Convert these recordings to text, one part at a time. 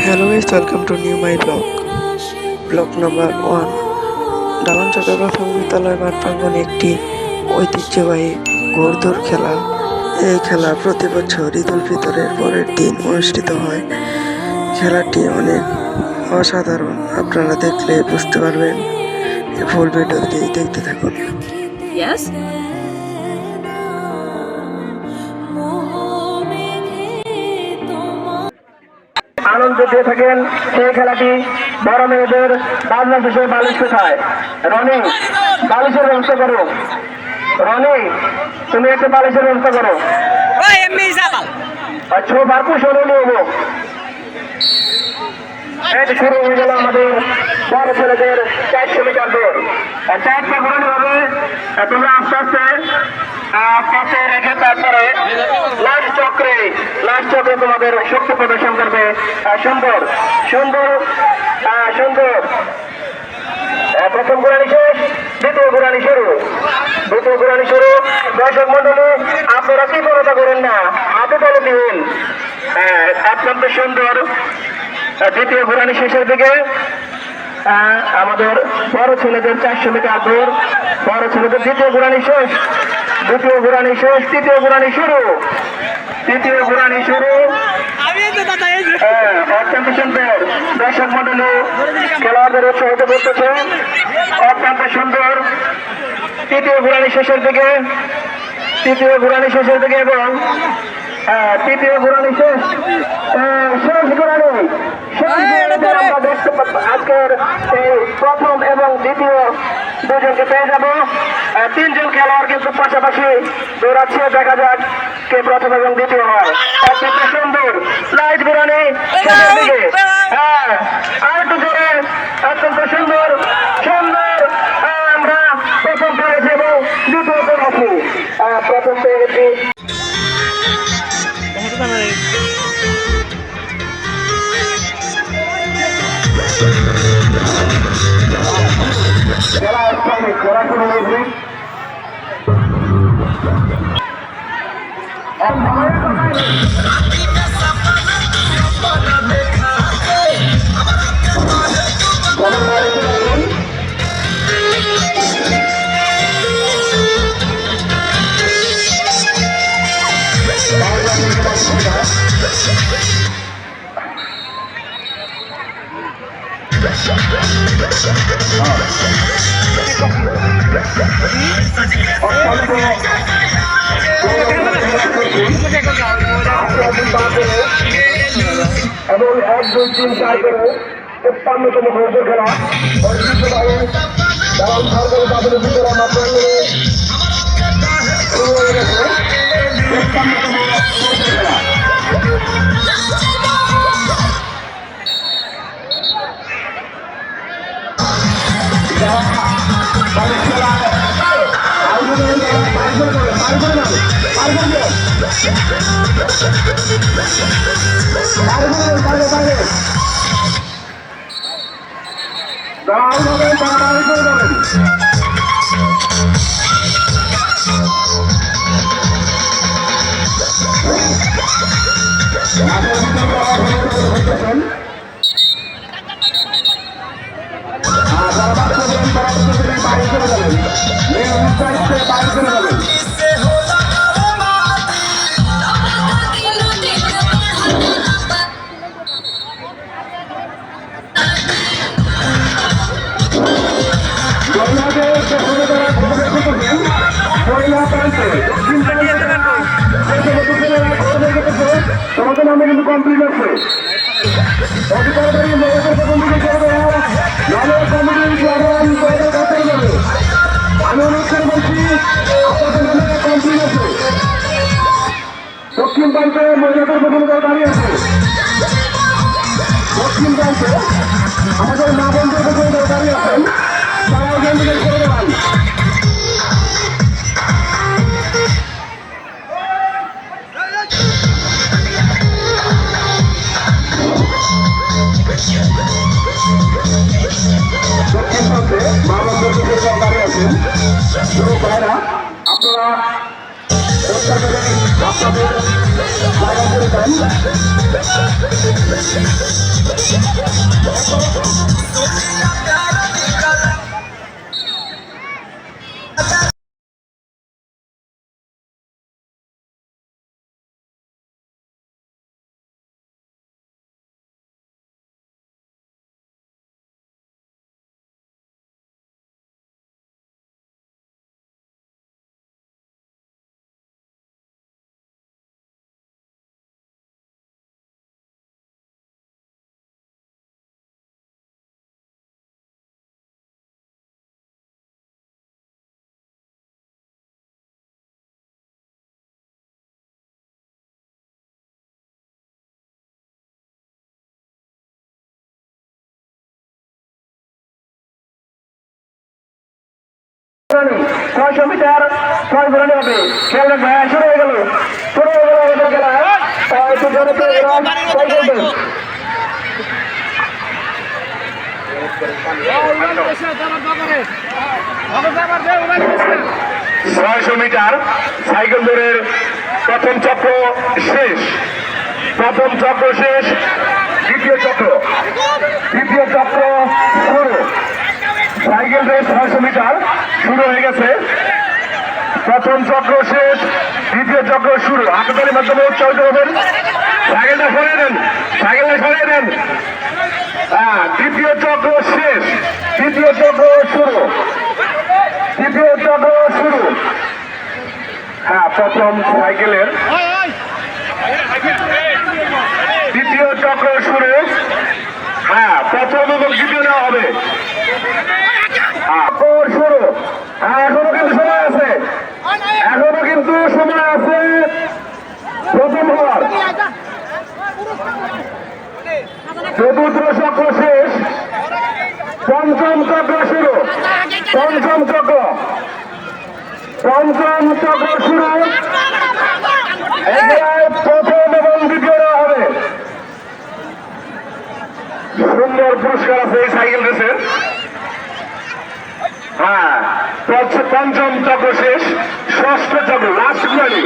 Hello guys, welcome to new my vlog. Vlog number 1. দালান চকের প্রাথমিক বিদ্যালয় মাঠ প্রাঙ্গণে একটি ঐতিহ্যবাহী ঘোড়দৌড় খেলা। এই খেলা প্রতি বছর ঈদ উল ফিতরের পরের দিন অনুষ্ঠিত হয়। খেলাটি অনেক অসাধারণ, আপনারা দেখলে বুঝতে পারবেন। ফুল ভিডিওটি দেখতে থাকুন। Yes? আনন্দ দিয়ে থাকেন সেই খেলাটি বড় মেয়েদের বাজনা শেষে বালিশ কোথায়? রনি, বালিশের ব্যবস্থা করো। রনি, তুমি একটু বালিশের ব্যবস্থা করো। ছোট শুরু নেব। এটি শুরু হয়ে গেল আমাদের বড় ছেলেদের 400 মিটার দৌড়। 4টা ঘোরানো হবে, তোমরা আস্তে আস্তে পাশে রেখে তারপরে লাস্ট চক্রে তোমাদের শক্তি প্রদর্শন করবে। সুন্দর সুন্দর সুন্দর। প্রথম ঘোরানি শেষ, দ্বিতীয় ঘোরানি শুরু। দর্শক মন্ডলী, আপনারা কি করতে করেন না, হাতে তালে দিন। অত্যন্ত সুন্দর। দ্বিতীয় ঘোরানি শেষের দিকে আমাদের বড় ছেলেদের 400 মিটার দৌড়। বড় ছেলেদের দ্বিতীয় ঘোরানি শেষ, তৃতীয় ঘোরানি শুরু। অত্যন্ত সুন্দর। দর্শক মন্ডলী খেলোয়াড়দের উৎসাহিত করতেছে। অত্যন্ত সুন্দর। তৃতীয় ঘোরানি শেষের দিকে এবং তৃতীয় ঘোরানি শেষ ঘোরানি। আজকের এই প্রথম এবং দ্বিতীয় দুজনকে পেয়ে যাব। 3জন খেলোয়াড় কিন্তু পাশাপাশি দৌড়াচ্ছে, দেখা যাক কে প্রথম এবং দ্বিতীয় হয়। অত্যন্ত সুন্দর লাইট ঘোরানি শেষের দিকে। আর একটু জোরে। অত্যন্ত সুন্দর আমরা প্রথম পেয়েছি এবং দ্বিতীয় পেয়েছি। প্রথম পেয়েছি এবং 1, 2, 3, 4 করে 55তম ঘোড়দৌড় খেলা দালান সরকারি প্রাথমিক বিদ্যালয় মাঠ প্রাঙ্গণে শুরু হয়ে গেছে। 55তম ঘোড়দৌড় খেলা। তোমাদের নামে কিন্তু কমপ্লিট আছে। আমি অনুষ্ঠান বলছি, আপনাদের নামে কমপ্লিট আছে। দক্ষিণ প্রান্তে মহিলাদের প্রথম দাঁড়িয়ে আছে। দক্ষিণ প্রান্তে আমাদের মা বন্ধুর প্রথম দাঁড়িয়ে আছেন, তারা ওখান থেকে করে দেবেন। দক্ষিণ প্রান্তে মা বন্ধুর প্রথম দাঁড়িয়ে আছেন। আপনারা আপনাদের জায়গা করে দেন। 600 মিটার 6 ঘোরানি হবে। খেয়াল রাখবে, শুরু হয়ে গেল আমাদের খেলা। একটু জোরে করে ট্রাই করবেন। 600 মিটার সাইকেল দৌড়ের প্রথম চক্র শেষ। দ্বিতীয় চক্র শুরু। সাইকেল রেস 600 মিটার শুরু হয়ে গেছে। প্রথম চক্র শেষ, দ্বিতীয় চক্র শুরু। হাততালির মাধ্যমে উৎসাহিত হবেন। সাইকেলটা সরিয়ে দেন। দ্বিতীয় চক্র শেষ, তৃতীয় চক্র শুরু। হ্যাঁ, প্রথম সাইকেলের দ্বিতীয় চক্র শুরু। হ্যাঁ, প্রথম এবং দ্বিতীয় নেওয়া হবে। শুরু। হ্যাঁ, এখনো কিন্তু সময় আছে প্রথম হওয়ার। চতুর্থ চক্র শেষ, পঞ্চম চক্র শুরু। প্রথম এবং দ্বিতীয় নেওয়া হবে। সুন্দর পুরস্কার আছে এই সাইকেল রেসের। হ্যাঁ, পঞ্চম চক্র শেষ, ষষ্ঠ চক্র লাস্ট গুরানি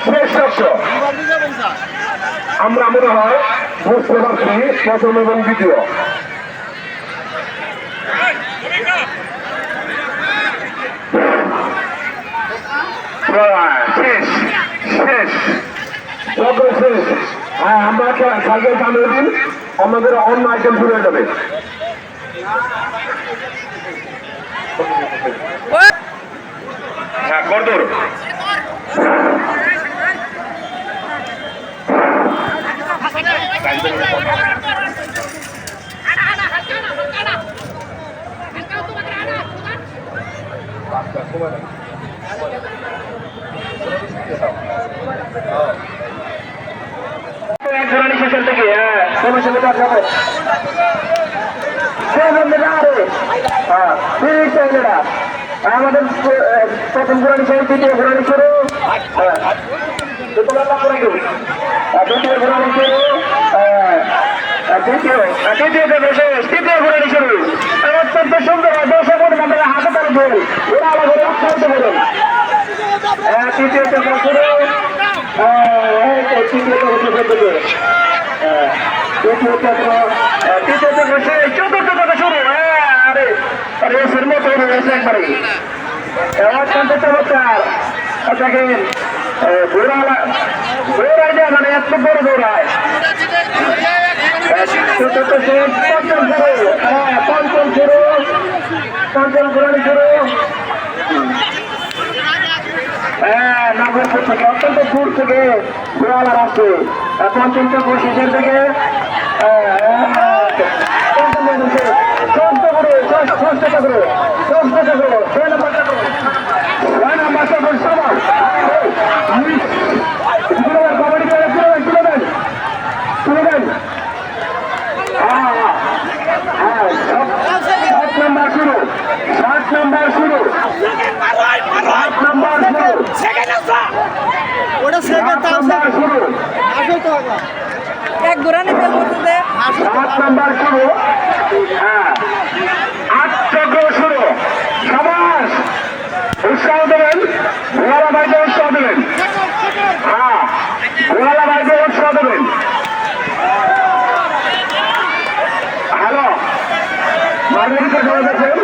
শেষ চক্র। আমরা মনে হয় বুঝতে পারছি প্রথম এবং দ্বিতীয়। শেষ চক্র শেষ। হ্যাঁ, আমরা সাইকেল চালিয়ে দিন, আমাদের অন্য আইটেম শুরু হয়ে যাবে। হ্যাঁ, করদর শেষের থেকে আমাদের প্রথম ঘোরানি শেষ, দ্বিতীয় ঘোরানি শুরু। দ্বিতীয় ঘোরানি শুরু। তৃতীয় ঘোরানি শুরু। অত্যন্ত সুন্দর দর্শক আপনারা হাতে তারা বল ওরা আলাদা উৎসাহিত করুন। তৃতীয় চক্র শুরু। তৃতীয় চক্র শেষ, চতুর্থ চক্র শুরু। রেসের মতো রয়েছে একবারে। অত্যন্ত চমৎকার। দেখেন দৌড়ায় দেয়, মানে এত বড় দৌড়ায়। চতুর্থ শেষ, পঞ্চম ঘোরানি শুরু। হ্যাঁ, নাগরপুর থেকে অত্যন্ত দূর থেকে ঘোরালার আসছে। পঞ্চম চক্র শেষের থেকে এক ঘোরানি ফেল করতে 7 নাম্বার শুরু। হ্যাঁ, 8 চক্র শুরু। সবাস, উৎসাহ দেবেন, ভোলা ভাইকে উৎসাহ দেবেন। হ্যাঁ, ভোলা ভাইকে উৎসাহ দেবেন। হ্যালো, মার্কেটে চলে যাচ্ছেন।